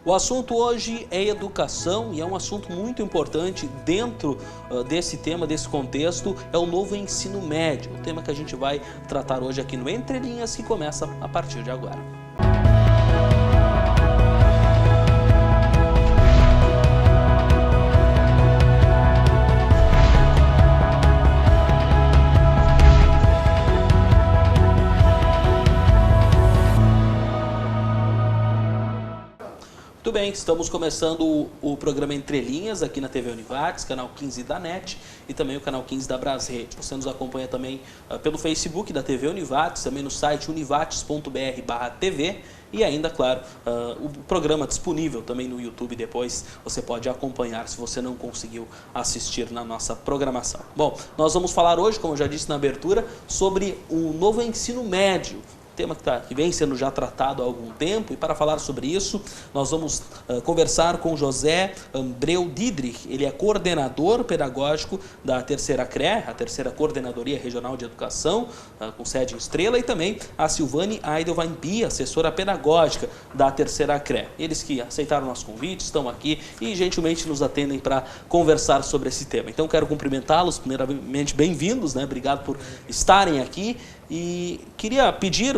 O assunto hoje é educação e é um assunto muito importante dentro desse tema, desse contexto, é o novo ensino médio, o tema que a gente vai tratar hoje aqui no Entre Linhas, que começa a partir de agora. Muito bem, estamos começando o programa Entre Linhas aqui na TV Univates, canal 15 da NET e também o canal 15 da Brasrede. Você nos acompanha também pelo Facebook da TV Univates, também no site univates.br/TV e ainda, claro, o programa disponível também no YouTube depois você pode acompanhar se você não conseguiu assistir na nossa programação. Bom, nós vamos falar hoje, como eu já disse na abertura, sobre o novo ensino médio. Tema que vem sendo já tratado há algum tempo, e para falar sobre isso, nós vamos conversar com José Andreu Didrich. Ele é coordenador pedagógico da Terceira CRE, a Terceira Coordenadoria Regional de Educação, com sede em Estrela, e também a Silvane Aidelwein Pia, assessora pedagógica da Terceira CRE. Eles que aceitaram nosso convite, estão aqui e gentilmente nos atendem para conversar sobre esse tema. Então, quero cumprimentá-los, primeiramente, bem-vindos, né? Obrigado por estarem aqui. E queria pedir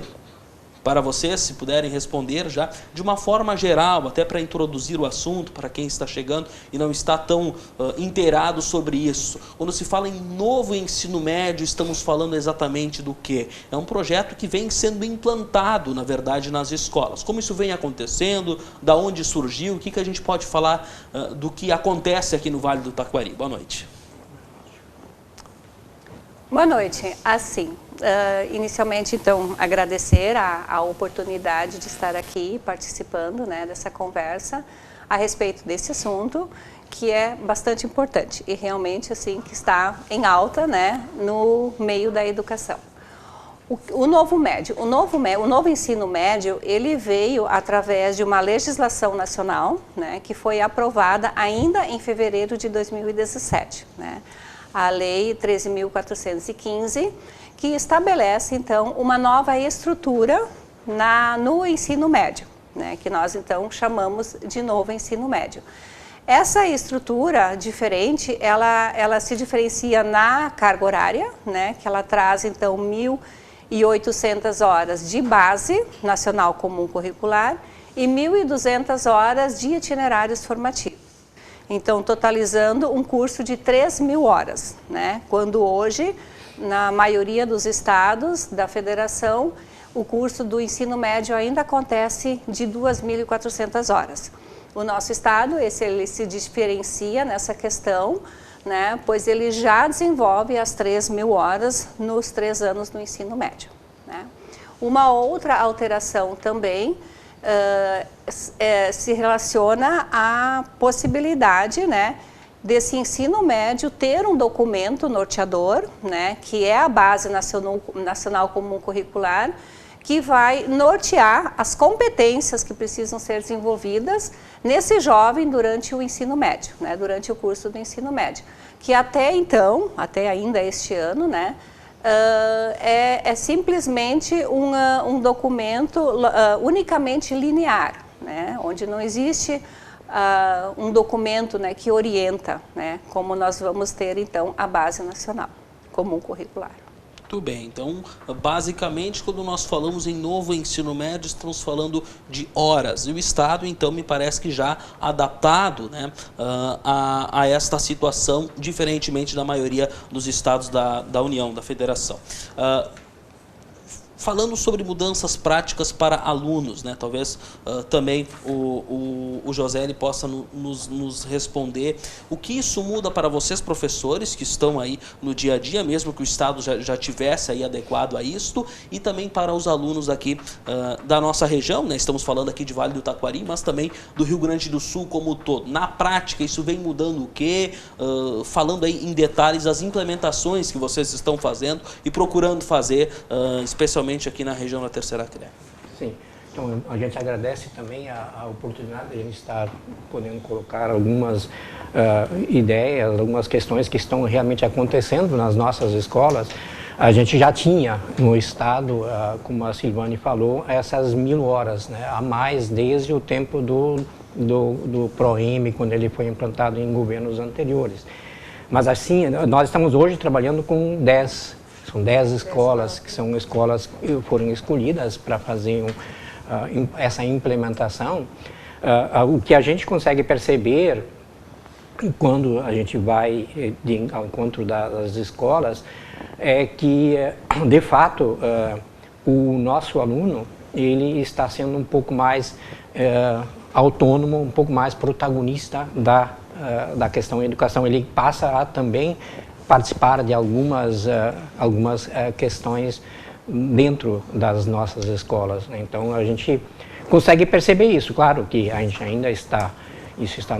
para vocês, se puderem responder já de uma forma geral, até para introduzir o assunto, para quem está chegando e não está tão inteirado sobre isso. Quando se fala em novo ensino médio, estamos falando exatamente do quê? É um projeto que vem sendo implantado, na verdade, nas escolas. Como isso vem acontecendo, da onde surgiu, o que a gente pode falar do que acontece aqui no Vale do Taquari? Boa noite. Boa noite. Assim, inicialmente, então, agradecer a oportunidade de estar aqui participando, né, dessa conversa a respeito desse assunto, que é bastante importante e realmente, assim, que está em alta, né, no meio da educação. O novo ensino médio, ele veio através de uma legislação nacional, né, que foi aprovada ainda em fevereiro de 2017, né? A Lei 13.415, que estabelece, então, uma nova estrutura no ensino médio, né, que nós, então, chamamos de novo ensino médio. Essa estrutura diferente, ela se diferencia na carga horária, né, que ela traz, então, 1.800 horas de base nacional comum curricular e 1.200 horas de itinerários formativos. Então, totalizando um curso de 3.000 horas, né? Quando hoje, na maioria dos estados da federação, o curso do ensino médio ainda acontece de 2.400 horas. O nosso estado, ele se diferencia nessa questão, né? Pois ele já desenvolve as 3.000 horas nos 3 anos do ensino médio, né? Uma outra alteração também se relaciona à possibilidade, né, desse ensino médio ter um documento norteador, né, que é a Base Nacional Comum Curricular, que vai nortear as competências que precisam ser desenvolvidas nesse jovem durante o ensino médio, né, durante o curso do ensino médio, que até então, até ainda este ano, né, é simplesmente um documento unicamente linear, né, onde não existe um documento, né, que orienta, né, como nós vamos ter então a Base Nacional Comum Curricular. Muito bem, então basicamente quando nós falamos em novo ensino médio estamos falando de horas, e o Estado então me parece que já adaptado, né, a esta situação, diferentemente da maioria dos estados da União, da Federação. Falando sobre mudanças práticas para alunos, né? Talvez também o José ele possa nos responder o que isso muda para vocês, professores, que estão aí no dia a dia, mesmo que o Estado já tivesse aí adequado a isto, e também para os alunos aqui da nossa região, né? Estamos falando aqui de Vale do Taquari, mas também do Rio Grande do Sul como um todo. Na prática, isso vem mudando o quê? Falando aí em detalhes as implementações que vocês estão fazendo e procurando fazer, especialmente aqui na região da Terceira CRE. Sim, então a gente agradece também a oportunidade de a gente estar podendo colocar algumas ideias, algumas questões que estão realmente acontecendo nas nossas escolas. A gente já tinha no estado, como a Silvane falou, essas 1000 horas, né, a mais desde o tempo do PROEM quando ele foi implantado em governos anteriores. Mas assim, nós estamos hoje trabalhando com 10, são 10 escolas, que são escolas que foram escolhidas para fazer essa implementação. O que a gente consegue perceber quando a gente vai ao encontro das escolas é que, de fato, o nosso aluno ele está sendo um pouco mais autônomo, um pouco mais protagonista da questão da educação. Ele passa a também participar de algumas questões dentro das nossas escolas, né? Então a gente consegue perceber isso. Claro que a gente ainda está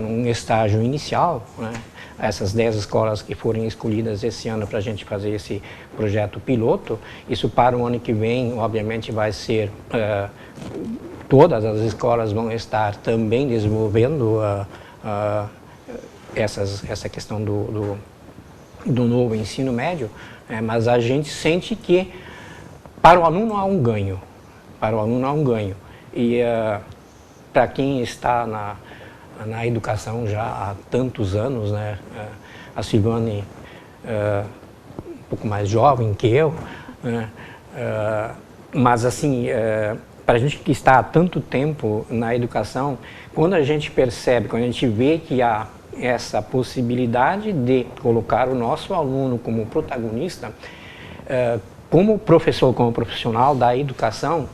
num estágio inicial, né? Essas 10 escolas que foram escolhidas esse ano para a gente fazer esse projeto piloto, isso para o ano que vem, obviamente, vai ser, todas as escolas vão estar também desenvolvendo essa questão do novo ensino médio, mas a gente sente que para o aluno há um ganho, e para quem está na educação já há tantos anos, né? A Silvane um pouco mais jovem que eu, né? Mas assim, para a gente que está há tanto tempo na educação, quando a gente percebe, quando a gente vê que há essa possibilidade de colocar o nosso aluno como protagonista, como professor, como profissional da educação,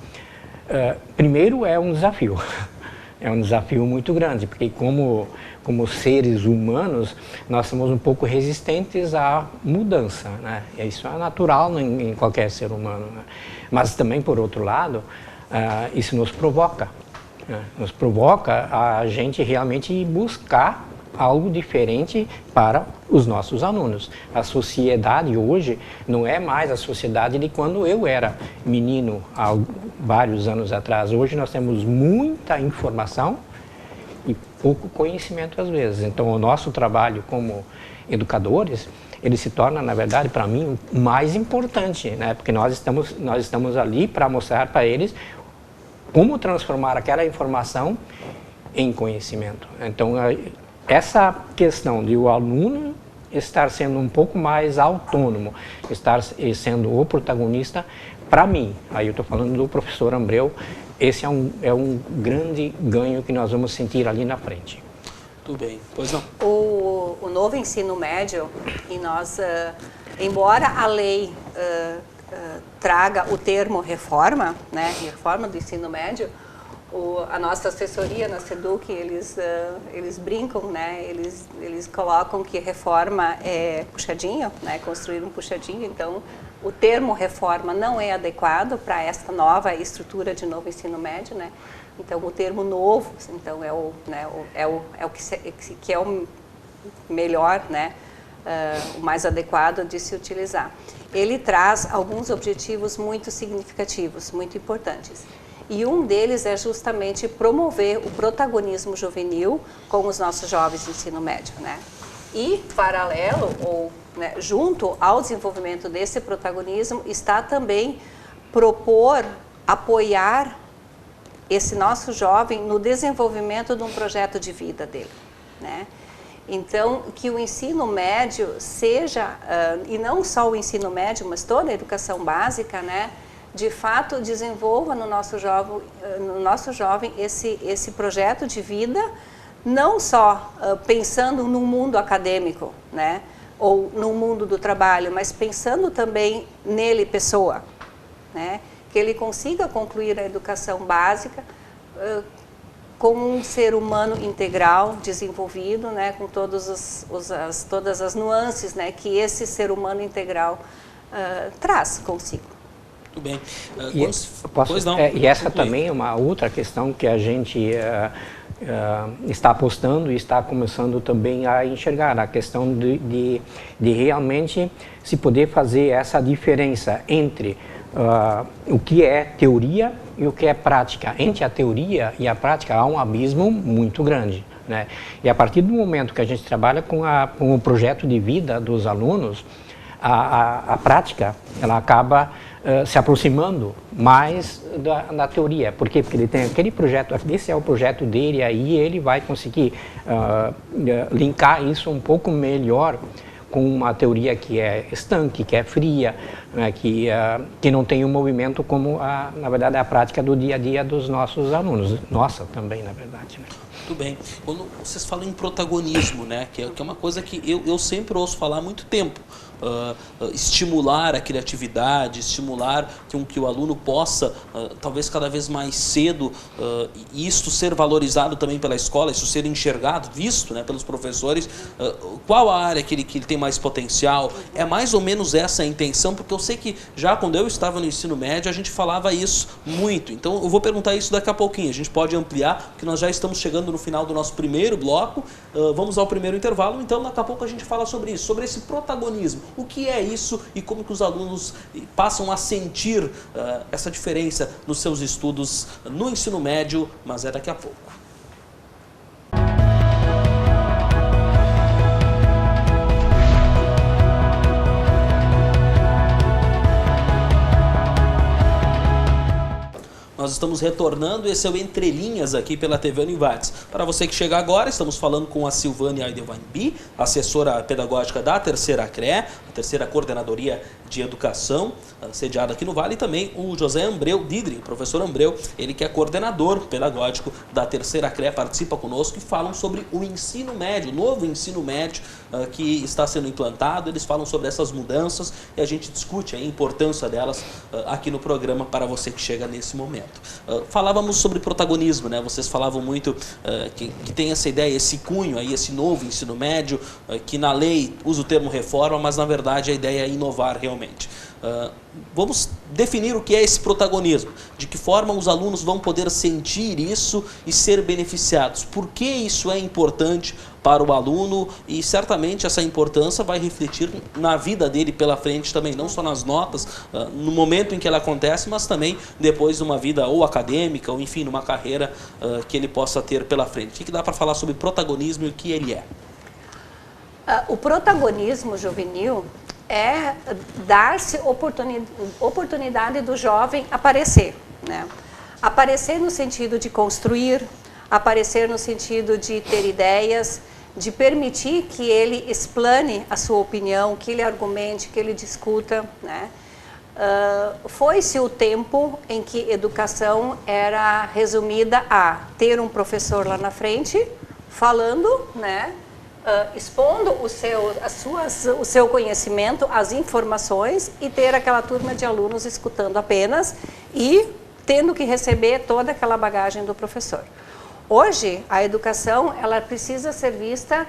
primeiro é um desafio. É um desafio muito grande, porque como seres humanos, nós somos um pouco resistentes à mudança, né? E isso é natural em qualquer ser humano, né? Mas também, por outro lado, isso nos provoca, né? Nos provoca a gente realmente buscar algo diferente para os nossos alunos. A sociedade hoje não é mais a sociedade de quando eu era menino, há vários anos atrás. Hoje nós temos muita informação e pouco conhecimento às vezes. Então o nosso trabalho como educadores, ele se torna, na verdade, para mim, o mais importante, né? Porque nós estamos ali para mostrar para eles como transformar aquela informação em conhecimento. Então, essa questão de o aluno estar sendo um pouco mais autônomo, estar sendo o protagonista, para mim, aí eu estou falando do professor Ambreu, esse é um grande ganho que nós vamos sentir ali na frente. Tudo bem, pois não? O novo ensino médio, e nós, embora a lei traga o termo reforma, né, reforma do ensino médio, a nossa assessoria na SEDUC, eles brincam, né? Eles colocam que reforma é puxadinho, né? Construir um puxadinho. Então, o termo reforma não é adequado para esta nova estrutura de novo ensino médio, né? Então, o termo novo, então é o que é o melhor, né? O mais adequado de se utilizar. Ele traz alguns objetivos muito significativos, muito importantes. E um deles é justamente promover o protagonismo juvenil com os nossos jovens de ensino médio, né? E, paralelo, ou né, junto ao desenvolvimento desse protagonismo, está também apoiar esse nosso jovem no desenvolvimento de um projeto de vida dele, né? Então, que o ensino médio seja, e não só o ensino médio, mas toda a educação básica, né? De fato, desenvolva no nosso jovem esse projeto de vida, não só pensando no mundo acadêmico, né, ou no mundo do trabalho, mas pensando também nele, pessoa, né, que ele consiga concluir a educação básica como um ser humano integral, desenvolvido, né, com todas as nuances, né, que esse ser humano integral traz consigo. Muito bem. E essa também é uma outra questão que a gente está apostando e está começando também a enxergar, a questão de realmente se poder fazer essa diferença entre o que é teoria e o que é prática. Entre a teoria e a prática há um abismo muito grande, né? E a partir do momento que a gente trabalha com o projeto de vida dos alunos, a prática ela acaba se aproximando mais da teoria. Por quê? Porque ele tem aquele projeto, esse é o projeto dele, aí ele vai conseguir linkar isso um pouco melhor com uma teoria que é estanque, que é fria, né, que não tem um movimento como, na verdade, a prática do dia a dia dos nossos alunos. Nossa também, na verdade. Né? Muito bem. Quando vocês falam em protagonismo, né, que é uma coisa que eu sempre ouço falar há muito tempo, estimular a criatividade, estimular que o aluno possa, talvez cada vez mais cedo, isto ser valorizado também pela escola, isso ser enxergado, visto, né, pelos professores, qual a área que ele tem mais potencial, é mais ou menos essa a intenção, porque eu sei que já quando eu estava no ensino médio a gente falava isso muito, então eu vou perguntar isso daqui a pouquinho, a gente pode ampliar, porque nós já estamos chegando no final do nosso primeiro bloco, vamos ao primeiro intervalo, então daqui a pouco a gente fala sobre isso, sobre esse protagonismo. O que é isso e como que os alunos passam a sentir essa diferença nos seus estudos no ensino médio, mas é daqui a pouco. Nós estamos retornando, esse é o Entre Linhas aqui pela TV Univates. Para você que chega agora, estamos falando com a Silvânia Aidevanbi, assessora pedagógica da Terceira CRE, a Terceira Coordenadoria de Educação, sediada aqui no Vale, e também o José Ambreu Didri, o professor Ambreu, ele que é coordenador pedagógico da Terceira CRE, participa conosco e falam sobre o ensino médio, o novo ensino médio que está sendo implantado. Eles falam sobre essas mudanças e a gente discute a importância delas aqui no programa para você que chega nesse momento. Falávamos sobre protagonismo, né? Vocês falavam muito que tem essa ideia, esse cunho aí, esse novo ensino médio, que na lei usa o termo reforma, mas na verdade a ideia é inovar realmente. Vamos definir o que é esse protagonismo, de que forma os alunos vão poder sentir isso e ser beneficiados, por que isso é importante para o aluno e certamente essa importância vai refletir na vida dele pela frente também, não só nas notas, no momento em que ela acontece, mas também depois de uma vida ou acadêmica ou enfim, numa carreira que ele possa ter pela frente. O que dá para falar sobre protagonismo e o que ele é? O protagonismo juvenil é dar-se oportunidade do jovem aparecer, né? Aparecer no sentido de construir, aparecer no sentido de ter ideias, de permitir que ele explane a sua opinião, que ele argumente, que ele discuta, né? Foi-se o tempo em que educação era resumida a ter um professor lá na frente, falando, né? Expondo o seu conhecimento, as informações e ter aquela turma de alunos escutando apenas e tendo que receber toda aquela bagagem do professor. Hoje, a educação ela precisa ser vista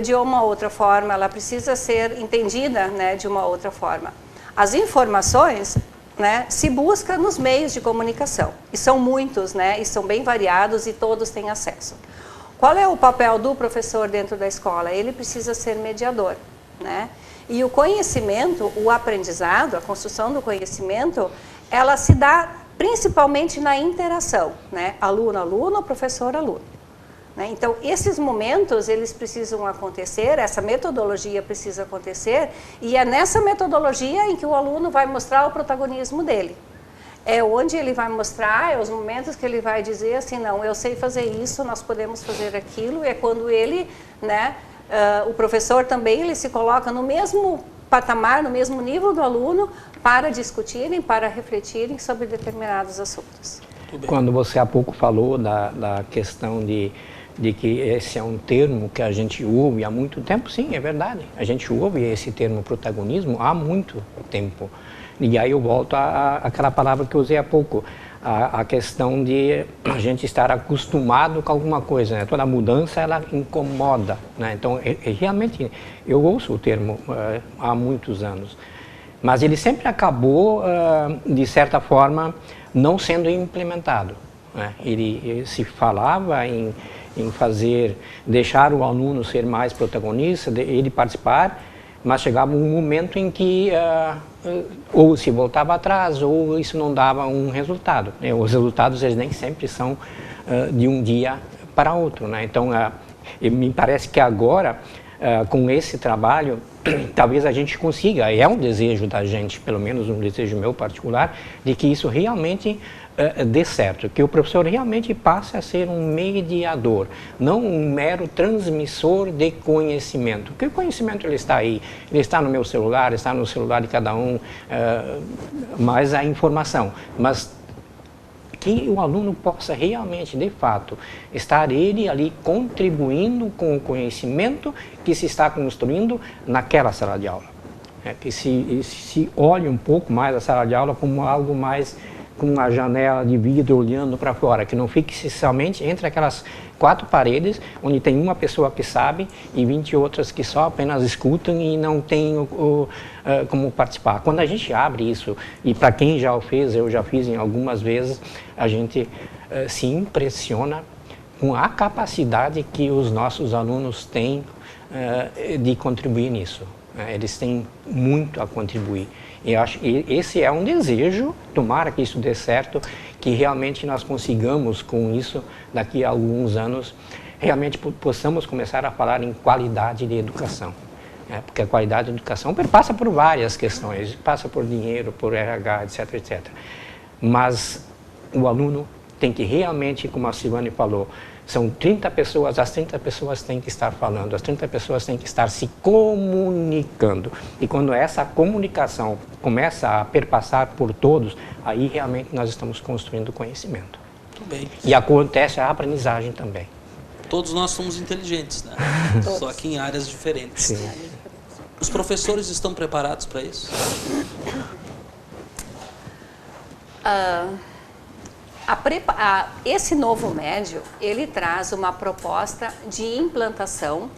de uma outra forma, ela precisa ser entendida, né, de uma outra forma. As informações, né, se busca nos meios de comunicação, e são muitos, né, e são bem variados e todos têm acesso. Qual é o papel do professor dentro da escola? Ele precisa ser mediador, né? E o conhecimento, o aprendizado, a construção do conhecimento, ela se dá principalmente na interação, né? Aluno-aluno, professor-aluno. Né? Então, esses momentos, eles precisam acontecer, essa metodologia precisa acontecer, e é nessa metodologia em que o aluno vai mostrar o protagonismo dele. É onde ele vai mostrar, é os momentos que ele vai dizer assim, não, eu sei fazer isso, nós podemos fazer aquilo, e é quando ele, né, o professor também, ele se coloca no mesmo patamar, no mesmo nível do aluno, para discutirem, para refletirem sobre determinados assuntos. Quando você há pouco falou da questão de que esse é um termo que a gente ouve há muito tempo, sim, é verdade, a gente ouve esse termo protagonismo há muito tempo. E aí eu volto àquela palavra que eu usei há pouco, a questão de a gente estar acostumado com alguma coisa, né? Toda mudança, ela incomoda, né? Então, realmente, eu ouço o termo há muitos anos, mas ele sempre acabou, de certa forma, não sendo implementado, né? Ele se falava em deixar o aluno ser mais protagonista, ele participar, mas chegava um momento em que ou se voltava atrás ou isso não dava um resultado, né? Os resultados eles nem sempre são de um dia para outro, né? Então me parece que agora com esse trabalho, talvez a gente consiga, é um desejo da gente, pelo menos um desejo meu particular, de que isso realmente dê certo, que o professor realmente passe a ser um mediador, não um mero transmissor de conhecimento, porque o conhecimento ele está aí, ele está no meu celular, está no celular de cada um, mas a informação, mas que o aluno possa realmente, de fato, estar ele ali contribuindo com o conhecimento que se está construindo naquela sala de aula. Que se olhe um pouco mais a sala de aula como algo mais com uma janela de vidro olhando para fora, que não fique somente entre aquelas 4 paredes, onde tem uma pessoa que sabe e 20 outras que só apenas escutam e não tem como participar. Quando a gente abre isso, e para quem já o fez, eu já fiz em algumas vezes, a gente se impressiona com a capacidade que os nossos alunos têm de contribuir nisso. Eles têm muito a contribuir. E eu acho que esse é um desejo, tomara que isso dê certo, que realmente nós consigamos com isso, daqui a alguns anos, realmente possamos começar a falar em qualidade de educação. Porque a qualidade de educação passa por várias questões, passa por dinheiro, por RH, etc, etc. Mas o aluno tem que realmente, como a Silvane falou, são 30 pessoas, as 30 pessoas têm que estar falando, as 30 pessoas têm que estar se comunicando. E quando essa comunicação começa a perpassar por todos, aí realmente nós estamos construindo conhecimento. Muito bem. E acontece a aprendizagem também. Todos nós somos inteligentes, né? Só que em áreas diferentes. Sim. Os professores estão preparados para isso? Esse novo médio, ele traz uma proposta de implantação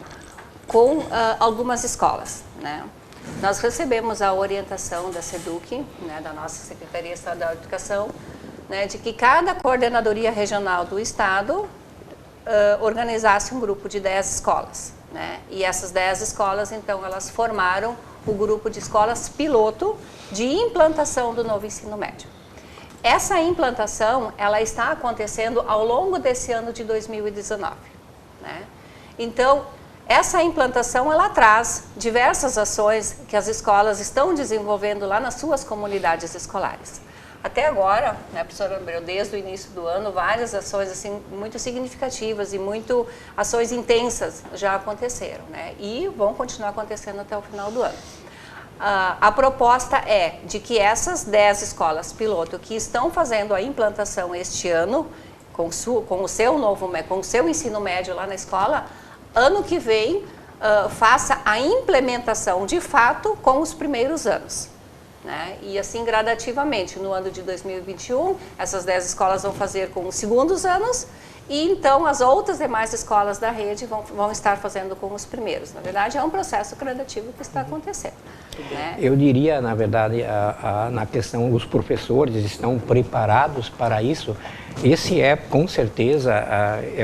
com algumas escolas, né? Nós recebemos a orientação da SEDUC, né, da nossa Secretaria Estadual de Educação, né, de que cada coordenadoria regional do estado organizasse um grupo de 10 escolas, né? E essas 10 escolas, então, elas formaram o grupo de escolas piloto de implantação do novo ensino médio. Essa implantação, ela está acontecendo ao longo desse ano de 2019, né? Então, essa implantação, ela traz diversas ações que as escolas estão desenvolvendo lá nas suas comunidades escolares. Até agora, né, professor Abreu, desde o início do ano, várias ações assim, muito significativas e ações intensas já aconteceram, né? E vão continuar acontecendo até o final do ano. A proposta é de que essas 10 escolas piloto que estão fazendo a implantação este ano, com o seu ensino médio lá na escola, ano que vem faça a implementação de fato com os primeiros anos, né? E assim gradativamente, no ano de 2021, essas 10 escolas vão fazer com os segundos anos, e então as outras demais escolas da rede vão estar fazendo com os primeiros. Na verdade, é um processo gradativo que está acontecendo, né? Eu diria, na verdade, na questão, os professores estão preparados para isso. Esse é, com certeza,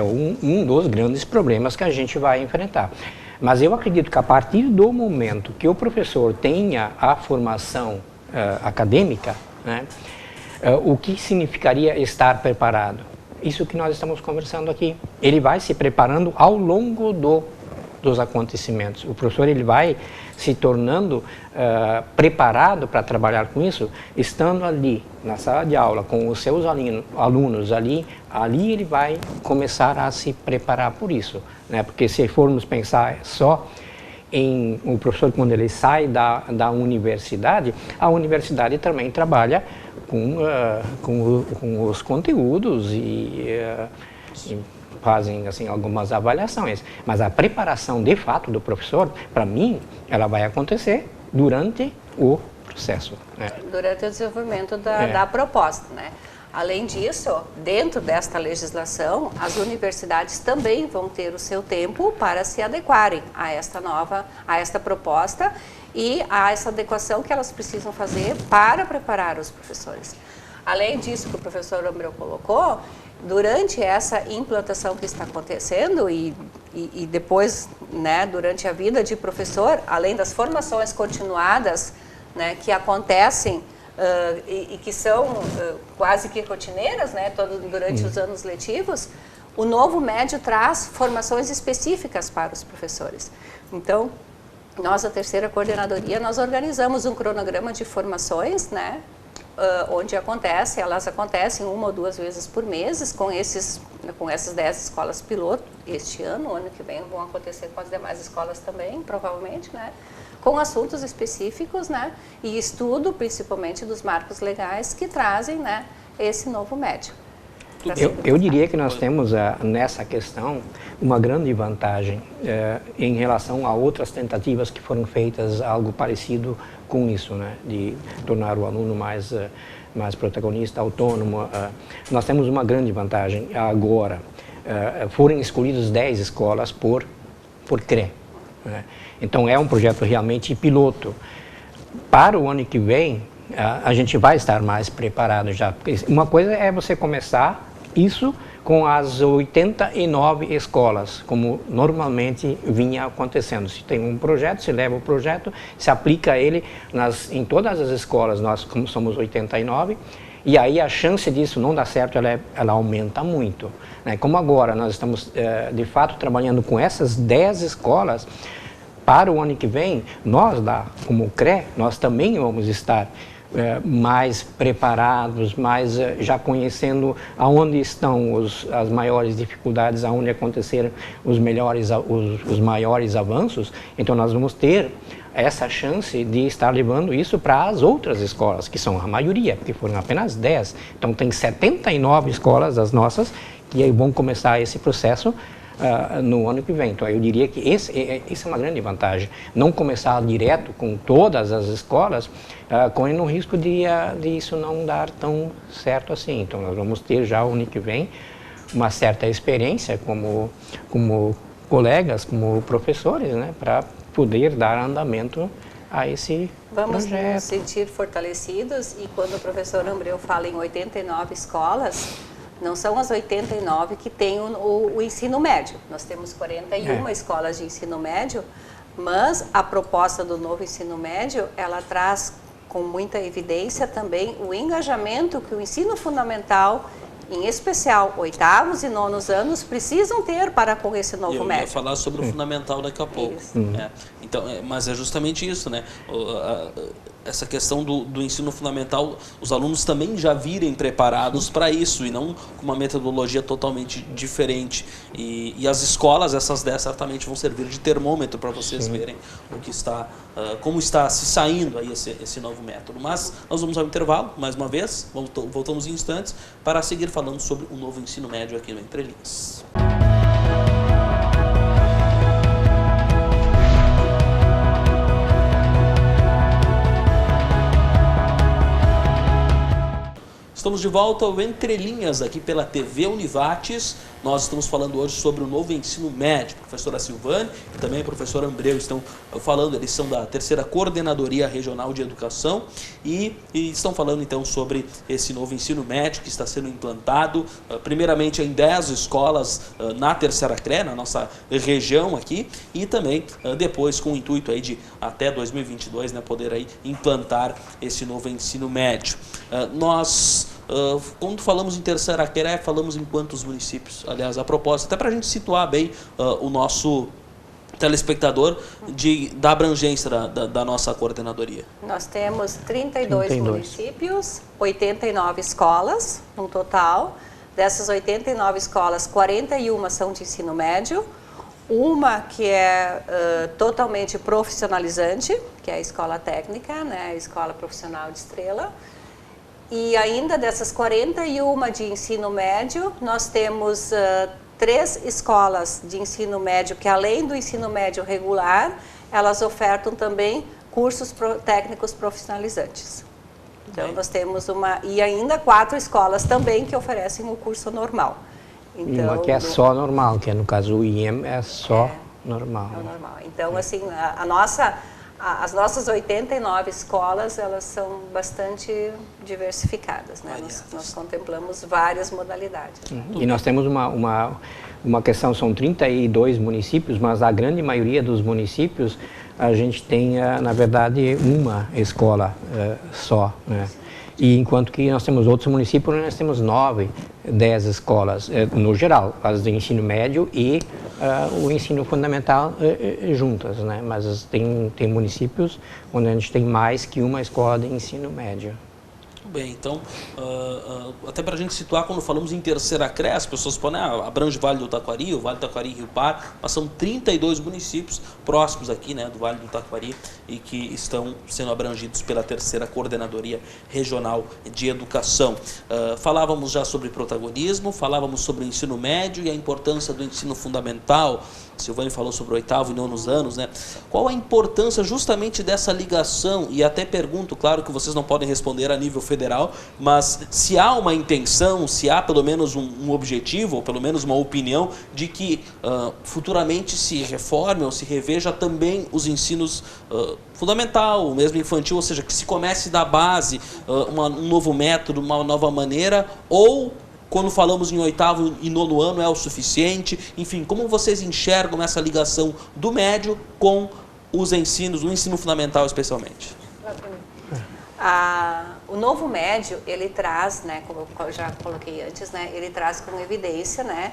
um dos grandes problemas que a gente vai enfrentar. Mas eu acredito que a partir do momento que o professor tenha a formação acadêmica, né, o que significaria estar preparado? Isso que nós estamos conversando aqui. Ele vai se preparando ao longo dos acontecimentos. O professor ele vai se tornando preparado para trabalhar com isso, estando ali na sala de aula com os seus alunos ali ele vai começar a se preparar por isso, né? Porque se formos pensar só em o professor quando ele sai da universidade, a universidade também trabalha com os conteúdos e fazem assim, algumas avaliações. Mas a preparação de fato do professor, para mim, ela vai acontecer durante o processo, né? Durante o desenvolvimento da proposta, né? Além disso, dentro desta legislação, as universidades também vão ter o seu tempo para se adequarem a esta proposta e a essa adequação que elas precisam fazer para preparar os professores. Além disso que o professor Abreu colocou, durante essa implantação que está acontecendo e depois, né, durante a vida de professor, além das formações continuadas, né, que acontecem e que são quase que rotineiras, né, durante os anos letivos, O novo médio traz formações específicas para os professores. Então, nós, a terceira coordenadoria, nós organizamos um cronograma de formações, né, onde elas acontecem 1 ou 2 vezes por mês com essas 10 escolas piloto este ano. O ano que vem vão acontecer com as demais escolas também, provavelmente, né, com assuntos específicos, né, e estudo principalmente dos marcos legais que trazem, né, esse novo médio. Eu diria que nós temos nessa questão uma grande vantagem em relação a outras tentativas que foram feitas, algo parecido com isso, né, de tornar o aluno mais protagonista, autônomo. Nós temos uma grande vantagem agora. Foram escolhidas 10 escolas por CRE. Né? Então é um projeto realmente piloto. Para o ano que vem, a gente vai estar mais preparado já. Uma coisa é você começar isso com as 89 escolas, como normalmente vinha acontecendo. Se tem um projeto, se leva o projeto, se aplica ele em todas as escolas, nós como somos 89, e aí a chance disso não dar certo, ela aumenta muito. Né? Como agora nós estamos, de fato, trabalhando com essas 10 escolas, para o ano que vem, nós lá, como CRE, nós também vamos estar mais preparados, já conhecendo aonde estão as maiores dificuldades, aonde aconteceram os maiores avanços. Então nós vamos ter essa chance de estar levando isso para as outras escolas, que são a maioria, porque foram apenas 10. Então tem 79 escolas, as nossas, que vão começar esse processo no ano que vem. Então eu diria que isso é uma grande vantagem. Não começar direto com todas as escolas, correndo o risco de isso não dar tão certo assim. Então nós vamos ter já o ano que vem uma certa experiência como colegas, como professores, né, para poder dar andamento a esse projeto. Vamos nos sentir fortalecidos, e quando o professor Ambreu fala em 89 escolas, não são as 89 que têm o ensino médio. Nós temos 41 escolas de ensino médio, mas a proposta do novo ensino médio, ela traz com muita evidência também o engajamento que o ensino fundamental, em especial 8º e 9º anos, precisam ter para com esse novo médio. Eu ia falar sobre o fundamental daqui a pouco. Então, mas é justamente isso, né? Essa questão do ensino fundamental, os alunos também já virem preparados para isso e não com uma metodologia totalmente diferente. E as escolas, essas 10, certamente vão servir de termômetro para vocês verem o que como está se saindo aí esse novo método. Mas nós vamos ao intervalo, mais uma vez, voltamos em instantes para seguir falando sobre o novo ensino médio aqui no Entre Linhas. Estamos de volta ao Entre Linhas aqui pela TV Univates. Nós estamos falando hoje sobre o novo ensino médio. A professora Silvane e também a professora Ambreu estão falando, eles são da terceira Coordenadoria Regional de Educação e estão falando então sobre esse novo ensino médio que está sendo implantado, primeiramente em 10 escolas na terceira CRE, na nossa região aqui, e também depois com o intuito aí de até 2022, né, poder aí implantar esse novo ensino médio. Quando falamos em terceira CRE, falamos em quantos municípios? Aliás, a proposta, até para a gente situar bem o nosso telespectador da abrangência da nossa coordenadoria. Nós temos 32 municípios, 89 escolas no total. Dessas 89 escolas, 41 são de ensino médio, uma que é totalmente profissionalizante, que é a escola técnica, né, a escola profissional de Estrela. E ainda dessas 41 de ensino médio, nós temos 3 escolas de ensino médio que, além do ensino médio regular, elas ofertam também cursos técnicos profissionalizantes. Então, nós temos e ainda 4 escolas também que oferecem o curso normal. Então, e uma que é só normal, que é, no caso o IEM é só normal. É o normal. Então, assim, as nossas 89 escolas, elas são bastante diversificadas, né? Nós contemplamos várias modalidades. E nós temos uma questão, são 32 municípios, mas a grande maioria dos municípios, a gente tem, na verdade, uma escola só, né? E enquanto que nós temos outros municípios, nós temos 9 10 escolas, no geral, as do ensino médio e o ensino fundamental juntas, né? Mas tem municípios onde a gente tem mais que uma escola de ensino médio. Bem, então, até para a gente situar, quando falamos em terceira CRE, as pessoas podem, abrange o Vale do Taquari, o Vale do Taquari e Rio Par, mas são 32 municípios próximos aqui, né, do Vale do Taquari e que estão sendo abrangidos pela terceira Coordenadoria Regional de Educação. Falávamos já sobre protagonismo, falávamos sobre o ensino médio e a importância do ensino fundamental. Silvane falou sobre o 8º e 9º anos, né? Qual a importância justamente dessa ligação? E até pergunto, claro que vocês não podem responder a nível federal, mas se há uma intenção, se há pelo menos um objetivo, ou pelo menos uma opinião, de que futuramente se reforme ou se reveja também os ensinos fundamental, o mesmo infantil, ou seja, que se comece da base um novo método, uma nova maneira, ou quando falamos em 8º e 9º ano é o suficiente? Enfim, como vocês enxergam essa ligação do médio com os ensinos, o ensino fundamental especialmente? O novo médio, ele traz, né, como eu já coloquei antes, né, ele traz com evidência, né,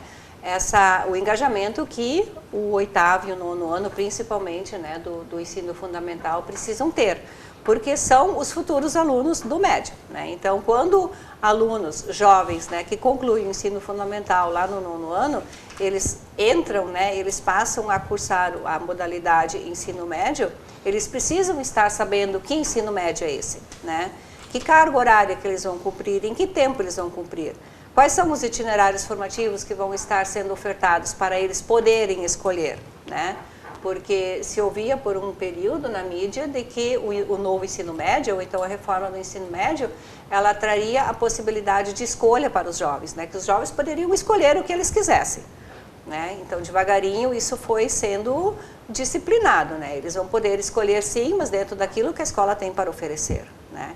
o engajamento que o 8º e o 9º ano, principalmente, né, do ensino fundamental, precisam ter, porque são os futuros alunos do médio, né? Então, quando alunos jovens, né, que concluem o ensino fundamental lá no 9º ano, eles entram, né, eles passam a cursar a modalidade ensino médio, eles precisam estar sabendo que ensino médio é esse, né? Que carga horária que eles vão cumprir, em que tempo eles vão cumprir. Quais são os itinerários formativos que vão estar sendo ofertados para eles poderem escolher, né? Porque se ouvia por um período na mídia de que o novo ensino médio, ou então a reforma do ensino médio, ela traria a possibilidade de escolha para os jovens, né? Que os jovens poderiam escolher o que eles quisessem, né? Então, devagarinho, isso foi sendo disciplinado, né? Eles vão poder escolher sim, mas dentro daquilo que a escola tem para oferecer, né?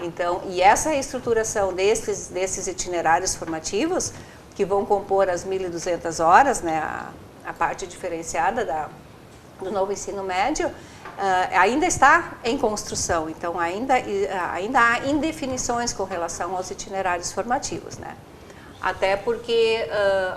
Então, e essa estruturação desses itinerários formativos, que vão compor as 1.200 horas, né? A parte diferenciada do novo ensino médio, ainda está em construção, então ainda há indefinições com relação aos itinerários formativos, né? Até porque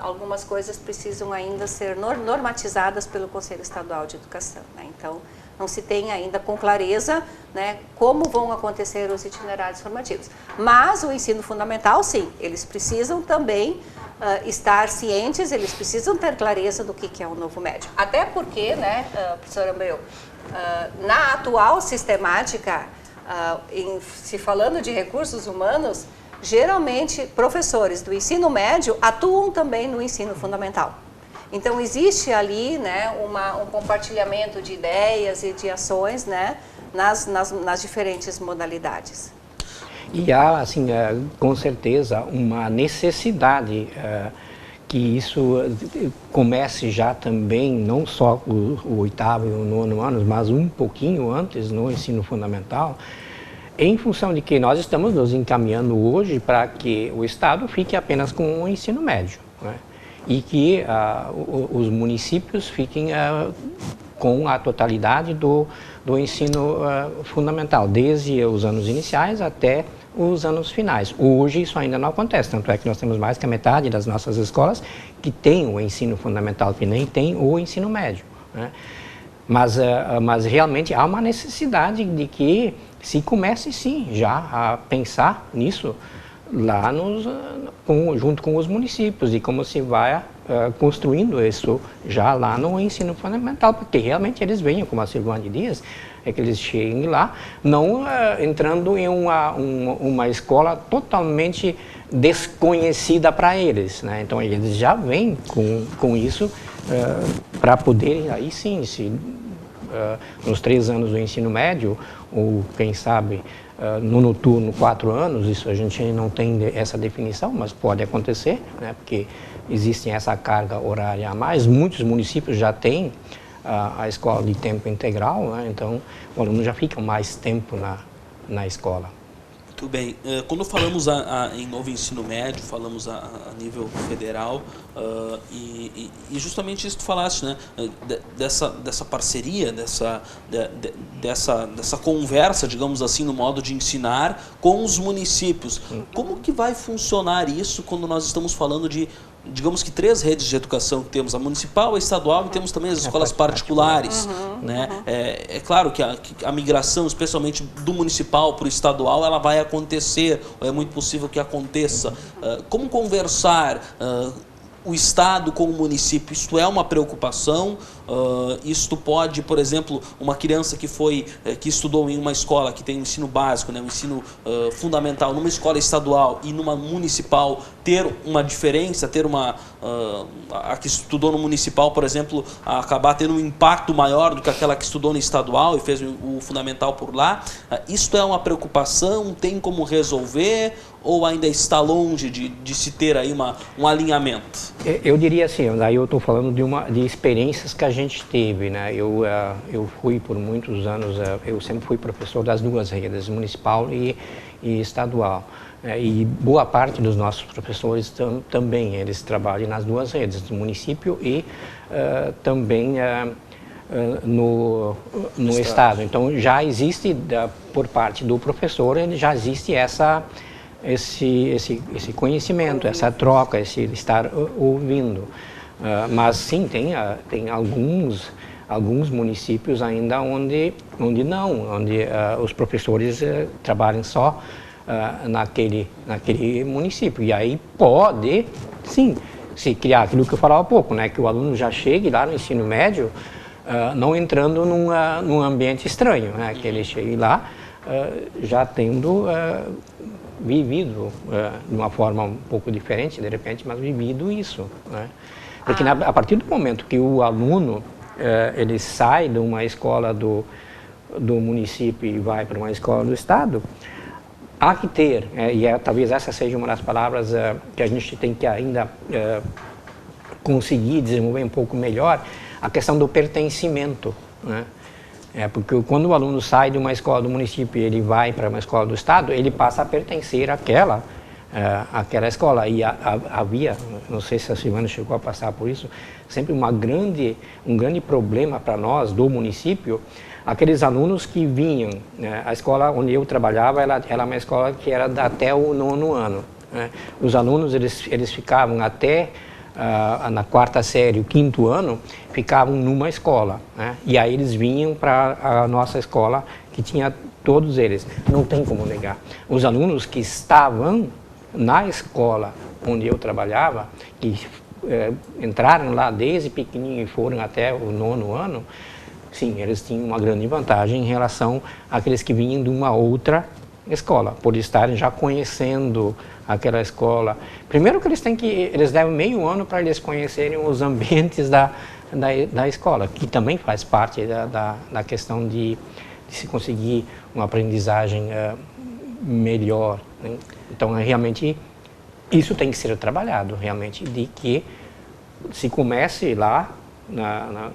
algumas coisas precisam ainda ser normatizadas pelo Conselho Estadual de Educação, né? Então, não se tem ainda com clareza, né, como vão acontecer os itinerários formativos. Mas o ensino fundamental, sim, eles precisam também estar cientes, eles precisam ter clareza do que é o novo médio. Até porque, né, professora Ambreu, na atual sistemática, se falando de recursos humanos, geralmente professores do ensino médio atuam também no ensino fundamental. Então, existe ali, né, um compartilhamento de ideias e de ações, né, nas diferentes modalidades. E há, assim, com certeza, uma necessidade que isso comece já também, não só o 8º e o 9º anos, mas um pouquinho antes no ensino fundamental, em função de que nós estamos nos encaminhando hoje para que o Estado fique apenas com o ensino médio, né? E que os municípios fiquem com a totalidade do ensino fundamental, desde os anos iniciais até os anos finais. Hoje isso ainda não acontece, tanto é que nós temos mais que a metade das nossas escolas que tem o ensino fundamental, que nem tem o ensino médio, né? Mas realmente há uma necessidade de que se comece sim já a pensar nisso lá junto com os municípios, e como se vai construindo isso já lá no ensino fundamental, porque realmente eles venham, como a Silvane diz, é que eles cheguem lá, não entrando em uma escola totalmente desconhecida para eles, né? Então eles já vêm com isso para poderem, aí sim, nos 3 anos do ensino médio, ou quem sabe no noturno 4 anos, isso a gente não tem essa definição, mas pode acontecer, né? Porque existe essa carga horária a mais. Muitos municípios já têm a escola de tempo integral, né? Então o aluno já fica mais tempo na escola. Muito bem. Quando falamos em novo ensino médio, falamos a nível federal, e justamente isso que tu falaste, né? Dessa parceria, dessa conversa, digamos assim, no modo de ensinar com os municípios. Como que vai funcionar isso quando nós estamos falando de, digamos que 3 redes de educação que temos, a municipal, a estadual e temos também as escolas particulares, né? É claro que a migração, especialmente do municipal para o estadual, ela vai acontecer, ou é muito possível que aconteça. Como conversar o Estado com o município? Isto é uma preocupação? Isto pode, por exemplo, uma criança que estudou em uma escola que tem um ensino básico, né, um ensino fundamental, numa escola estadual e numa municipal, ter uma diferença, a que estudou no municipal, por exemplo, acabar tendo um impacto maior do que aquela que estudou no estadual e fez o fundamental por lá? Isto é uma preocupação? Tem como resolver? Ou ainda está longe de se ter aí um alinhamento? Eu diria assim, daí eu estou falando de experiências que a gente teve, né? Eu fui por muitos anos, eu sempre fui professor das 2 redes, municipal e estadual. E boa parte dos nossos professores também, eles trabalham nas 2 redes, no município e também no estado. Então já existe, por parte do professor, já existe esse conhecimento, essa troca, esse estar ouvindo. Mas sim, tem alguns municípios ainda onde os professores trabalham só naquele município. E aí pode, sim, se criar aquilo que eu falava há pouco, né, que o aluno já chegue lá no ensino médio não entrando num ambiente estranho, né, que ele chegue lá já tendo vivido de uma forma um pouco diferente, de repente, mas vivido isso, né? Porque a partir do momento que o aluno ele sai de uma escola do município e vai para uma escola do estado, há que ter, talvez essa seja uma das palavras que a gente tem que ainda conseguir desenvolver um pouco melhor, a questão do pertencimento, né? Porque quando o aluno sai de uma escola do município e ele vai para uma escola do estado, ele passa a pertencer àquela escola. E havia, não sei se a Silvana chegou a passar por isso, sempre um grande problema para nós do município, aqueles alunos que vinham, né? A escola onde eu trabalhava, ela era uma escola que era até o 9º ano, né? Os alunos, eles ficavam até na 4ª série, o 5º ano, ficavam numa escola, né? E aí eles vinham para a nossa escola, que tinha todos eles. Não tem como negar. Os alunos que estavam na escola onde eu trabalhava, que entraram lá desde pequenininho e foram até o 9º ano, sim, eles tinham uma grande vantagem em relação àqueles que vinham de uma outra escola, por estarem já conhecendo aquela escola. Primeiro que eles devem meio ano para eles conhecerem os ambientes da escola, que também faz parte da questão de se conseguir uma aprendizagem melhor, né? Então, realmente, isso tem que ser trabalhado, realmente, de que se comece lá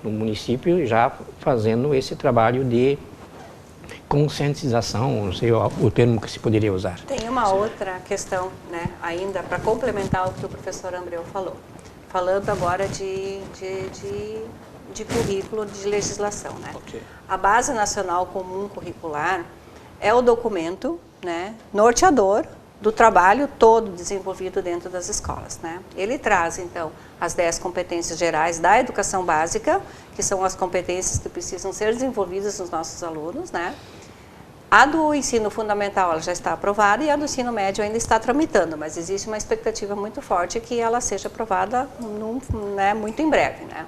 no município já fazendo esse trabalho de conscientização, não sei o termo que se poderia usar. Tem uma outra questão, né, ainda para complementar o que o professor Ambreu falou. Falando agora de currículo, de legislação, né? Okay. A Base Nacional Comum Curricular é o documento, né, norteador do trabalho todo desenvolvido dentro das escolas, né? Ele traz, então, as 10 competências gerais da educação básica, que são as competências que precisam ser desenvolvidas nos nossos alunos, né? A do ensino fundamental ela já está aprovada e a do ensino médio ainda está tramitando, mas existe uma expectativa muito forte que ela seja aprovada muito em breve, né?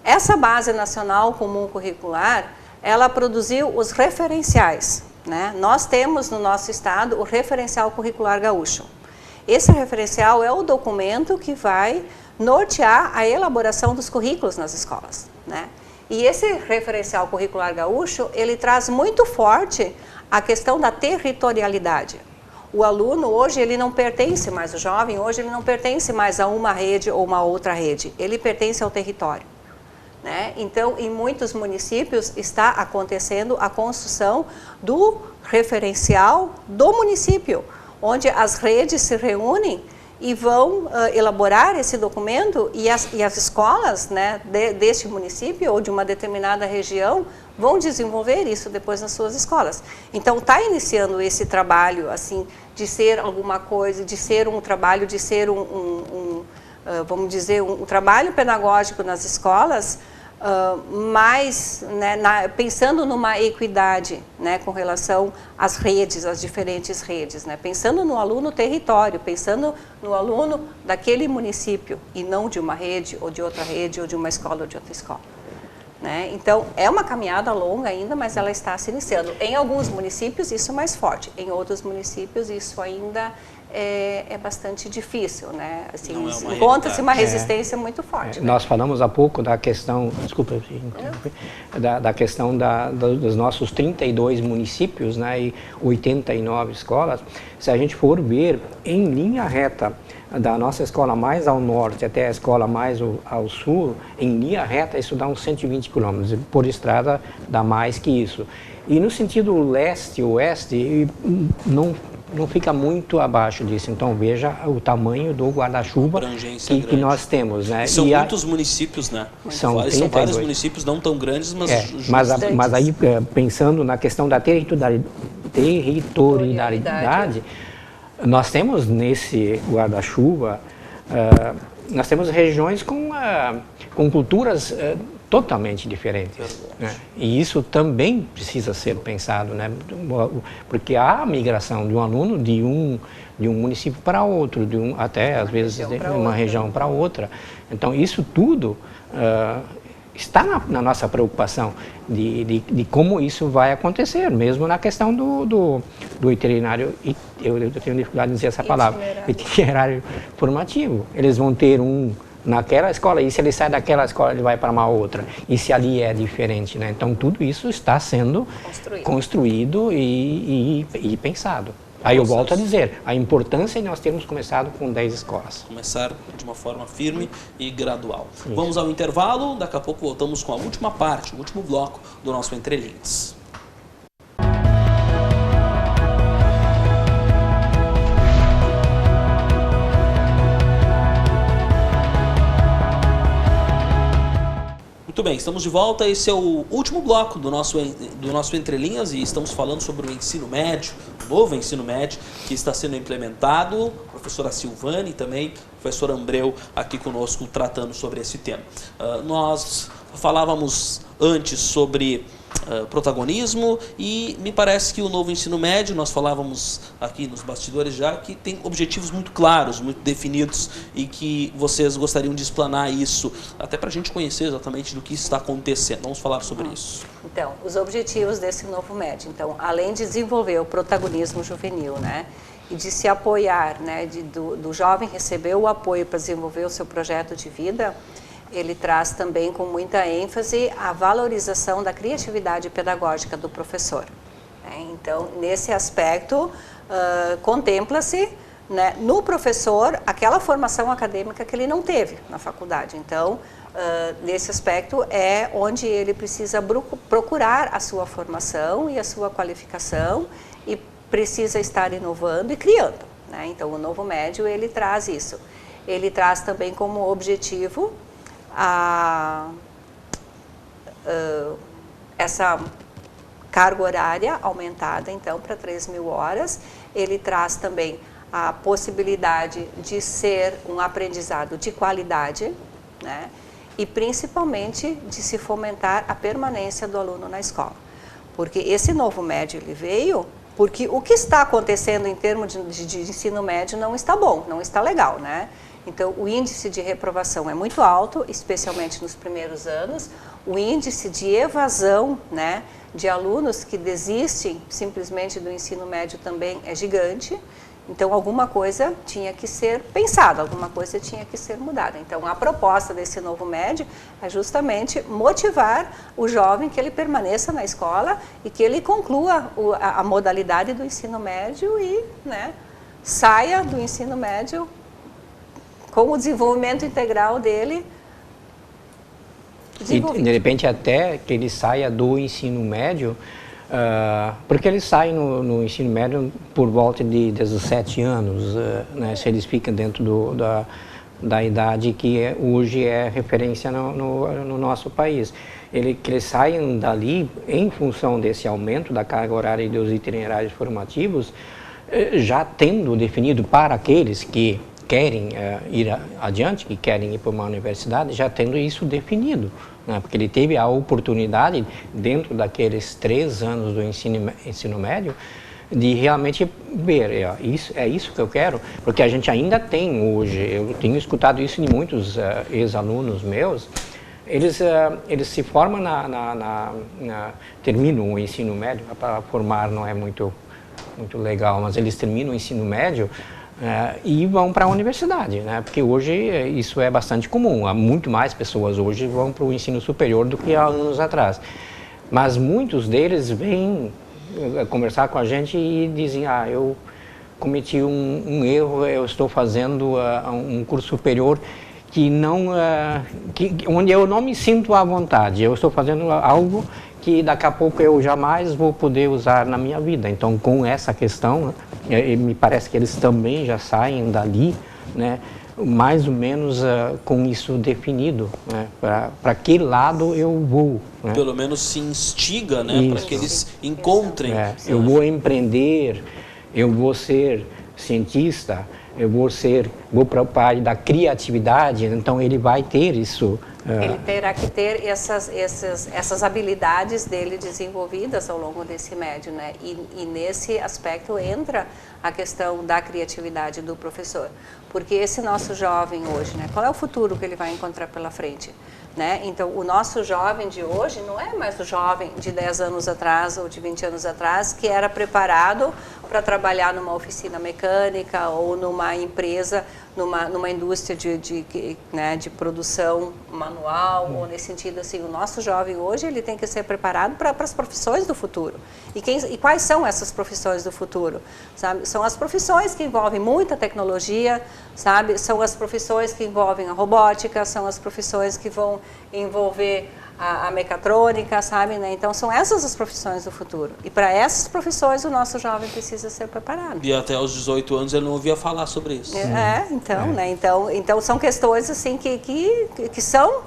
Essa Base Nacional Comum Curricular, ela produziu os referenciais, né? Nós temos no nosso estado o Referencial Curricular Gaúcho. Esse referencial é o documento que vai nortear a elaboração dos currículos nas escolas, né? E esse Referencial Curricular Gaúcho, ele traz muito forte a questão da territorialidade. O aluno hoje, ele não pertence mais, o jovem hoje, ele não pertence mais a uma rede ou uma outra rede, ele pertence ao território. né? Então, em muitos municípios está acontecendo a construção do referencial do município, onde as redes se reúnem e vão elaborar esse documento e as escolas, né, deste município ou de uma determinada região vão desenvolver isso depois nas suas escolas. Então, está iniciando esse trabalho, assim, de ser alguma coisa, de ser um trabalho, de ser vamos dizer, um trabalho pedagógico nas escolas, mas, né, pensando numa equidade, né, com relação às redes, às diferentes redes, né, pensando no aluno território, pensando no aluno daquele município e não de uma rede ou de outra rede ou de uma escola ou de outra escola. Né? Então, é uma caminhada longa ainda, mas ela está se iniciando. Em alguns municípios isso é mais forte, em outros municípios isso ainda é bastante difícil, né? Assim, encontra-se uma resistência muito forte. Né? Nós falamos há pouco da questão, desculpa, da questão dos nossos 32 municípios, né, e 89 escolas. Se a gente for ver em linha reta, da nossa escola mais ao norte até a escola mais ao sul, em linha reta, isso dá uns 120 quilômetros. Por estrada dá mais que isso. E no sentido leste-oeste, não fica muito abaixo disso. Então, veja o tamanho do guarda-chuva que nós temos. Né? São muitos municípios, né? São vários municípios, não tão grandes, mas aí, pensando na questão da territorialidade, nós temos nesse guarda-chuva, nós temos regiões com culturas totalmente diferentes. Né? E isso também precisa ser pensado, né? Porque há a migração de um aluno de um município para outro, até às vezes de uma região para outra. Então isso tudo está na nossa preocupação de como isso vai acontecer, mesmo na questão do itinerário, eu tenho dificuldade de dizer essa palavra, itinerário formativo. Eles vão ter naquela escola, e se ele sai daquela escola, ele vai para uma outra, e se ali é diferente, né? Então tudo isso está sendo construído e pensado. Aí eu volto a dizer, a importância de nós termos começado com 10 escolas. Começar de uma forma firme e gradual. Isso. Vamos ao intervalo, daqui a pouco voltamos com a última parte, o último bloco do nosso Entre Linhas. Muito bem, estamos de volta. Esse é o último bloco do nosso Entre Linhas e estamos falando sobre o ensino médio, o novo ensino médio que está sendo implementado. A professora Silvane e também o professor Ambreu aqui conosco tratando sobre esse tema. Nós falávamos antes sobre protagonismo e me parece que o novo ensino médio, nós falávamos aqui nos bastidores já, que tem objetivos muito claros, muito definidos e que vocês gostariam de explanar isso, até para a gente conhecer exatamente do que está acontecendo. Vamos falar sobre isso. Então, os objetivos desse novo médio, então, além de desenvolver o protagonismo juvenil, né, e de se apoiar, né, do jovem receber o apoio para desenvolver o seu projeto de vida, ele traz também com muita ênfase a valorização da criatividade pedagógica do professor. Então, nesse aspecto, contempla-se, né, no professor aquela formação acadêmica que ele não teve na faculdade. Então, nesse aspecto é onde ele precisa procurar a sua formação e a sua qualificação e precisa estar inovando e criando. Né? Então, o novo médio, ele traz isso. Ele traz também como objetivo essa carga horária aumentada, então, para 3.000 horas. Ele traz também a possibilidade de ser um aprendizado de qualidade, né? E principalmente de se fomentar a permanência do aluno na escola. Porque esse novo médio ele veio porque o que está acontecendo em termos de ensino médio não está bom, não está legal, né? Então, o índice de reprovação é muito alto, especialmente nos primeiros anos. O índice de evasão, né, de alunos que desistem simplesmente do ensino médio também é gigante. Então, alguma coisa tinha que ser pensada, alguma coisa tinha que ser mudada. Então, a proposta desse novo médio é justamente motivar o jovem que ele permaneça na escola e que ele conclua a modalidade do ensino médio e, né, saia do ensino médio com o desenvolvimento integral dele E, de repente, até que ele saia do ensino médio, porque eles saem no ensino médio por volta de 17 anos, né, se eles ficam dentro da idade que hoje é referência no nosso país. Que eles saiam dali em função desse aumento da carga horária e dos itinerários formativos, já tendo definido para aqueles que querem ir adiante, que querem ir para uma universidade, já tendo isso definido, né? Porque ele teve a oportunidade, dentro daqueles 3 anos do ensino médio, de realmente ver, é isso que eu quero, porque a gente ainda tem hoje, eu tenho escutado isso de muitos ex-alunos meus, eles se formam terminam o ensino médio, para formar não é muito legal, mas eles terminam o ensino médio e vão para a universidade, né? Porque hoje isso é bastante comum, há muito mais pessoas hoje vão para o ensino superior do que há anos atrás. Mas muitos deles vêm conversar com a gente e dizem, eu cometi um erro, eu estou fazendo um curso superior onde eu não me sinto à vontade, eu estou fazendo algo que daqui a pouco eu jamais vou poder usar na minha vida. Então, com essa questão, me parece que eles também já saem dali, né, mais ou menos com isso definido, né, para que lado eu vou. Né? Pelo menos se instiga, né, para que eles encontrem. Eu vou empreender, eu vou ser cientista, eu vou para a área da criatividade, então ele vai ter isso. Ele terá que ter essas habilidades dele desenvolvidas ao longo desse médio, né? E nesse aspecto entra a questão da criatividade do professor. Porque esse nosso jovem hoje, né? Qual é o futuro que ele vai encontrar pela frente? Né? Então, o nosso jovem de hoje não é mais o jovem de 10 anos atrás ou de 20 anos atrás que era preparado para trabalhar numa oficina mecânica ou numa empresa, numa indústria de produção manual, ou nesse sentido assim, o nosso jovem hoje ele tem que ser preparado para as profissões do futuro. E quais são essas profissões do futuro? Sabe? São as profissões que envolvem muita tecnologia, sabe? São as profissões que envolvem a robótica, são as profissões que vão envolver a mecatrônica, sabe, né? Então são essas as profissões do futuro. E para essas profissões o nosso jovem precisa ser preparado. E até aos 18 anos ele não ouvia falar sobre isso. Né? Então são questões assim que são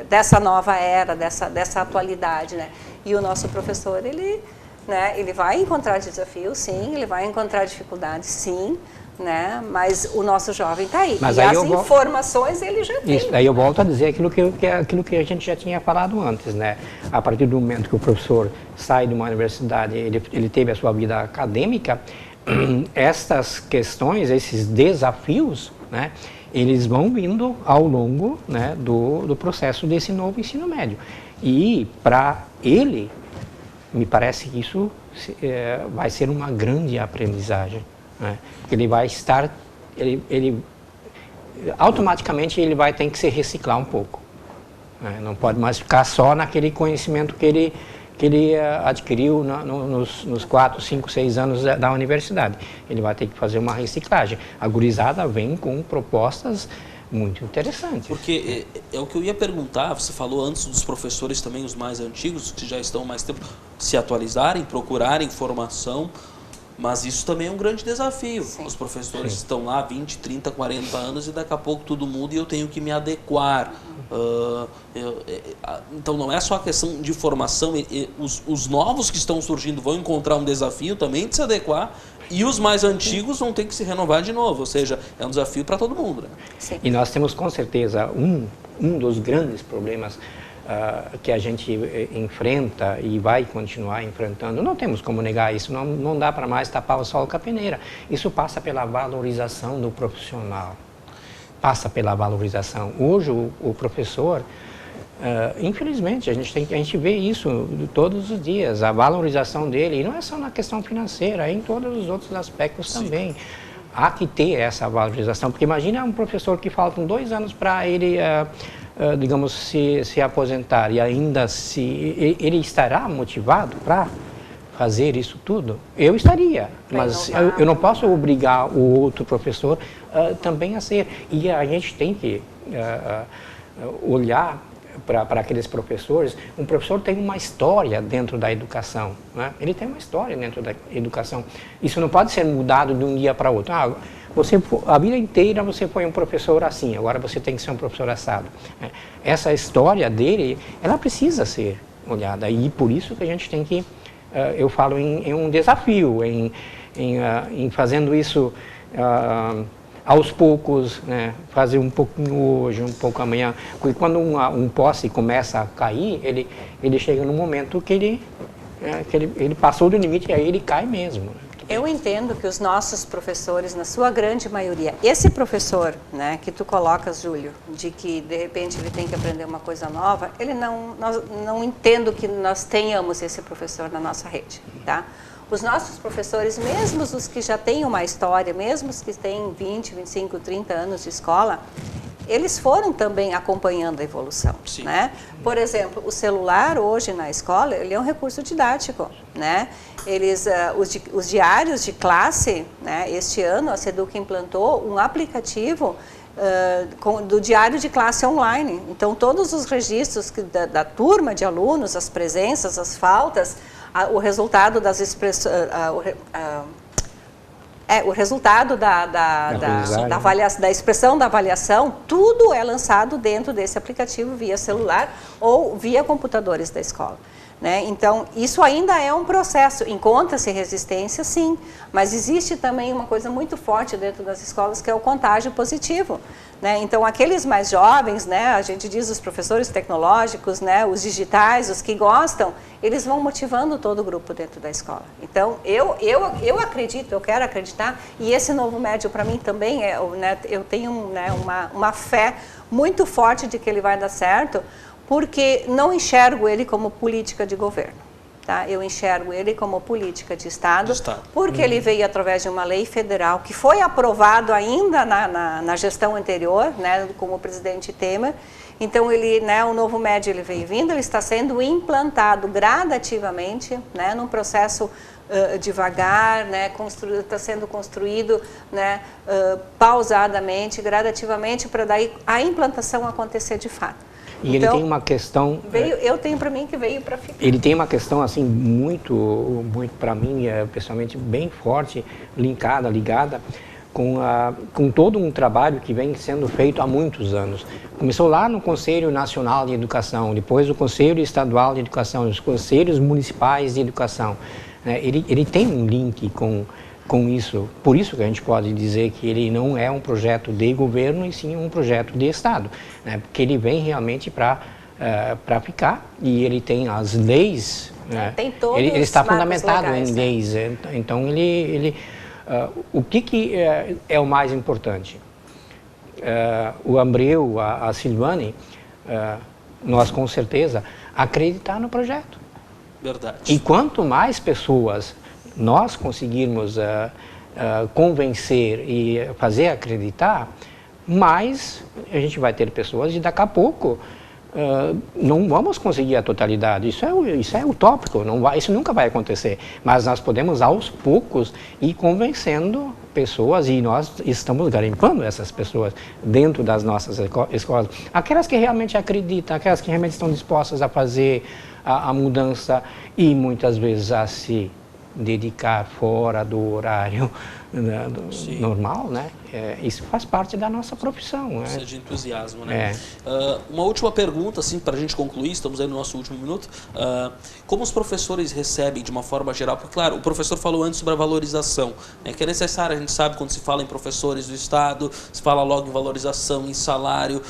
dessa nova era, dessa atualidade, né? E o nosso professor, ele vai encontrar desafios, sim, ele vai encontrar dificuldades, sim, né? Mas o nosso jovem está aí. Mas e aí as informações ele já tem. Isso, aí eu volto a dizer aquilo que a gente já tinha falado antes, né? A partir do momento que o professor sai de uma universidade, ele teve a sua vida acadêmica, estas questões, esses desafios, né? Eles vão vindo ao longo, né, do processo desse novo ensino médio. E para ele, me parece que isso vai ser uma grande aprendizagem. Né? Ele vai estar, automaticamente ele vai ter que se reciclar um pouco. Né? Não pode mais ficar só naquele conhecimento que ele adquiriu nos 4, 5, 6 anos da universidade. Ele vai ter que fazer uma reciclagem. A gurizada vem com propostas muito interessantes. Porque é o que eu ia perguntar, você falou antes dos professores também, os mais antigos, que já estão mais tempo, se atualizarem, procurarem informação. Mas isso também é um grande desafio. Sim. Os professores estão lá 20, 30, 40 anos e daqui a pouco tudo muda e eu tenho que me adequar. Então não é só a questão de formação, os novos que estão surgindo vão encontrar um desafio também de se adequar e os mais antigos vão ter que se renovar de novo. Ou seja, é um desafio para todo mundo. Né? Sim. E nós temos com certeza um dos grandes problemas que a gente enfrenta e vai continuar enfrentando. Não temos como negar isso, não dá para mais tapar o sol com a peneira. Isso passa pela valorização do profissional, passa pela valorização. Hoje o professor, infelizmente, a gente vê isso todos os dias, a valorização dele, e não é só na questão financeira, é em todos os outros aspectos também. Há que ter essa valorização, porque imagina um professor que faltam 2 anos para ele digamos, se aposentar e ainda ele estará motivado para fazer isso tudo? Eu estaria, mas eu não posso obrigar o outro professor também a ser. E a gente tem que olhar para aqueles professores, um professor tem uma história dentro da educação, né? Ele tem uma história dentro da educação. Isso não pode ser mudado de um dia para outro. A vida inteira você foi um professor assim, agora você tem que ser um professor assado. Essa história dele, ela precisa ser olhada, e por isso que a gente tem que, eu falo em um desafio, em fazendo isso aos poucos, né? Fazer um pouquinho hoje, um pouco amanhã, porque quando um poste começa a cair, ele chega num momento que ele passou do limite e aí ele cai mesmo. Eu entendo que os nossos professores, na sua grande maioria, esse professor, né, que tu colocas, Júlio, de que de repente ele tem que aprender uma coisa nova, não entendo que nós tenhamos esse professor na nossa rede, tá? Os nossos professores, mesmo os que já têm uma história, mesmo os que têm 20, 25, 30 anos de escola, eles foram também acompanhando a evolução, né? Por exemplo, o celular hoje na escola, ele é um recurso didático, né? Os diários de classe, né? Este ano a Seduc implantou um aplicativo do diário de classe online. Então, todos os registros da turma de alunos, as presenças, as faltas, o resultado das expressões... o resultado da expressão da avaliação, tudo é lançado dentro desse aplicativo via celular ou via computadores da escola, né? Então, isso ainda é um processo. Encontra-se resistência, sim, mas existe também uma coisa muito forte dentro das escolas, que é o contágio positivo, né? Então, aqueles mais jovens, né, a gente diz os professores tecnológicos, né, os digitais, os que gostam, eles vão motivando todo o grupo dentro da escola. Então, eu acredito, eu quero acreditar, e esse novo médio para mim também, né, eu tenho, né, uma fé muito forte de que ele vai dar certo, porque não enxergo ele como política de governo. Tá? Eu enxergo ele como política de Estado, porque ele veio através de uma lei federal que foi aprovado ainda na gestão anterior, né, com o presidente Temer. Então, o novo médio ele veio vindo, ele está sendo implantado gradativamente, né, num processo devagar, né, está sendo construído, né, pausadamente, gradativamente, para daí a implantação acontecer de fato. E então, ele tem uma questão... eu tenho para mim que veio para ficar. Ele tem uma questão, assim, muito para mim, pessoalmente, bem forte, ligada com todo um trabalho que vem sendo feito há muitos anos. Começou lá no Conselho Nacional de Educação, depois o Conselho Estadual de Educação, os Conselhos Municipais de Educação. Ele tem um link com isso, por isso que a gente pode dizer que ele não é um projeto de governo, e sim um projeto de Estado, né? Porque ele vem realmente para ficar, e ele tem as leis, tem todos ele está fundamentado legais, em leis, né? Então o que é o mais importante? O Ambreu, a Silvane, nós com certeza acreditar no projeto. Verdade. E quanto mais pessoas nós conseguirmos convencer e fazer acreditar, mais a gente vai ter pessoas, e daqui a pouco não vamos conseguir a totalidade. Isso é utópico, isso nunca vai acontecer. Mas nós podemos, aos poucos, ir convencendo pessoas, e nós estamos garimpando essas pessoas dentro das nossas escolas. Aquelas que realmente acreditam, aquelas que realmente estão dispostas a fazer a mudança, e muitas vezes a se dedicar fora do horário normal, né? Isso faz parte da nossa profissão. Precisa de entusiasmo, né? Uma última pergunta, assim, para a gente concluir, estamos aí no nosso último minuto. Como os professores recebem, de uma forma geral, porque, claro, o professor falou antes sobre a valorização, né, que é necessário, a gente sabe, quando se fala em professores do Estado, se fala logo em valorização, em salário,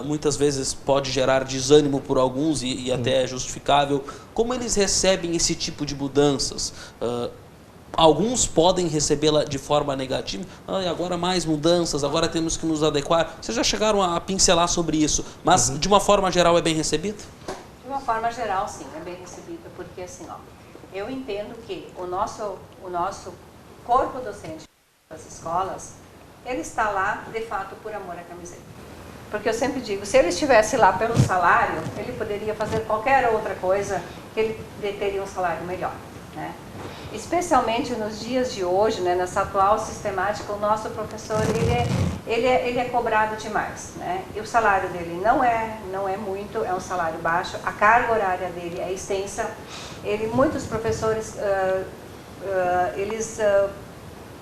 muitas vezes pode gerar desânimo por alguns, e até é justificável. Como eles recebem esse tipo de mudanças? Alguns podem recebê-la de forma negativa. Agora mais mudanças, agora temos que nos adequar. Vocês já chegaram a pincelar sobre isso, mas de uma forma geral é bem recebido? De uma forma geral, sim, é bem recebido, porque assim, eu entendo que o nosso corpo docente das escolas, ele está lá, de fato, por amor à camiseta. Porque eu sempre digo, se ele estivesse lá pelo salário, ele poderia fazer qualquer outra coisa, que ele teria um salário melhor, né? Especialmente nos dias de hoje, né, nessa atual sistemática, o nosso professor ele é cobrado demais, né? E o salário dele não é muito, é um salário baixo, a carga horária dele é extensa, muitos professores, eles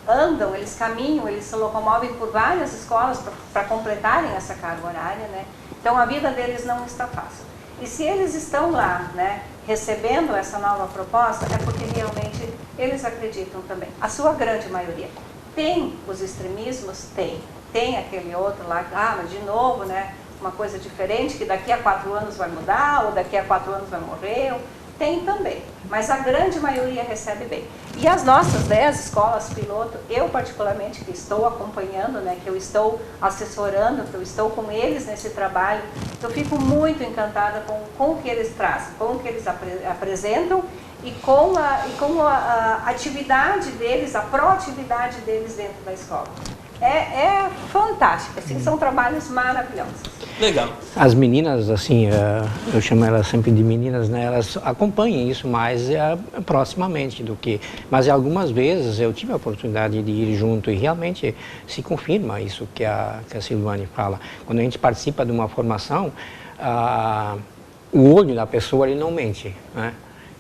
andam, eles caminham, eles se locomovem por várias escolas para completarem essa carga horária, né? Então a vida deles não está fácil. E se eles estão lá, né, recebendo essa nova proposta, é porque realmente eles acreditam também. A sua grande maioria. Tem os extremismos? Tem aquele outro lá, mas de novo, né, uma coisa diferente, que daqui a 4 anos vai mudar, ou daqui a 4 anos vai morrer. Tem também, mas a grande maioria recebe bem. E as nossas 10 escolas piloto, eu particularmente, que estou acompanhando, né, que eu estou assessorando, que eu estou com eles nesse trabalho, eu fico muito encantada com o que eles trazem, com o que eles apresentam e com a atividade deles, a proatividade deles dentro da escola. É fantástico, assim, são trabalhos maravilhosos. Legal. As meninas, assim, eu chamo elas sempre de meninas, né? Elas acompanham isso mais proximamente do que... Mas algumas vezes eu tive a oportunidade de ir junto e realmente se confirma isso que a Silvane fala. Quando a gente participa de uma formação, o olho da pessoa ele não mente, né?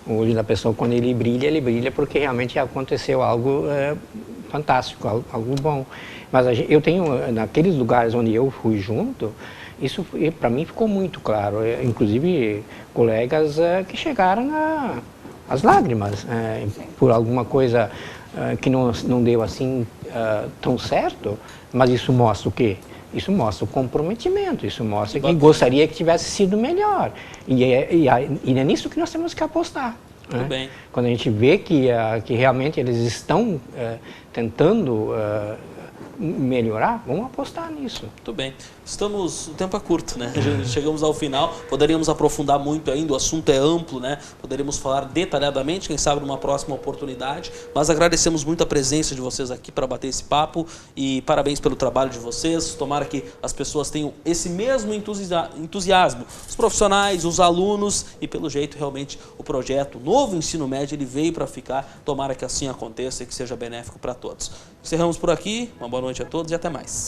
O olho da pessoa, quando ele brilha porque realmente aconteceu algo fantástico, algo bom. Mas eu tenho, naqueles lugares onde eu fui junto, isso para mim ficou muito claro. Inclusive, colegas que chegaram às lágrimas por alguma coisa que não deu assim tão certo, mas isso mostra o quê? Isso mostra o comprometimento, isso mostra que gostaria que tivesse sido melhor. E é nisso que nós temos que apostar. Muito bem. Quando a gente vê que realmente eles estão tentando melhorar, vamos apostar nisso. Muito bem. O tempo é curto, né? Chegamos ao final, poderíamos aprofundar muito ainda, o assunto é amplo, né? Poderíamos falar detalhadamente, quem sabe numa próxima oportunidade, mas agradecemos muito a presença de vocês aqui para bater esse papo e parabéns pelo trabalho de vocês. Tomara que as pessoas tenham esse mesmo entusiasmo, os profissionais, os alunos e pelo jeito realmente o projeto Novo Ensino Médio ele veio para ficar, tomara que assim aconteça e que seja benéfico para todos. Encerramos por aqui, uma boa noite a todos e até mais.